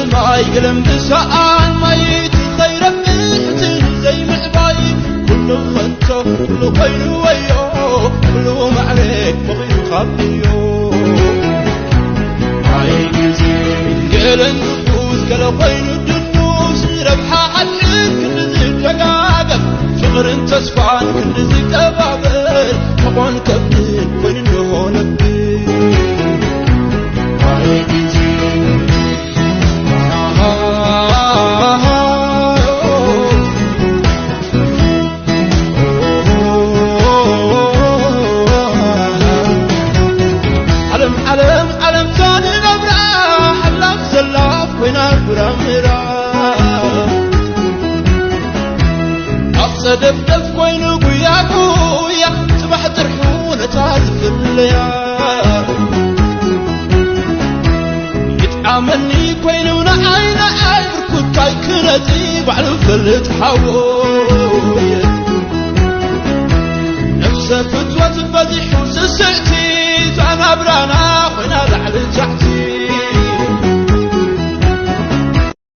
سماي قلم بساعان ما يتخير بحتن زي معباي كل خطه كل خير ويو كل ما عليك بغير خبيو هاي قلن نفوس كل خير الدنوس ربحة حلك كل ذي دقاقب شغر انت سفان كل ذي دبابل حقوان كبير وين انه نبي دفدف وينو قويا قويا سبح ترحونة تعزف الليا يتعاملني كوينونا عينا عير كنت كاي كنتي بعلف اللي تحويا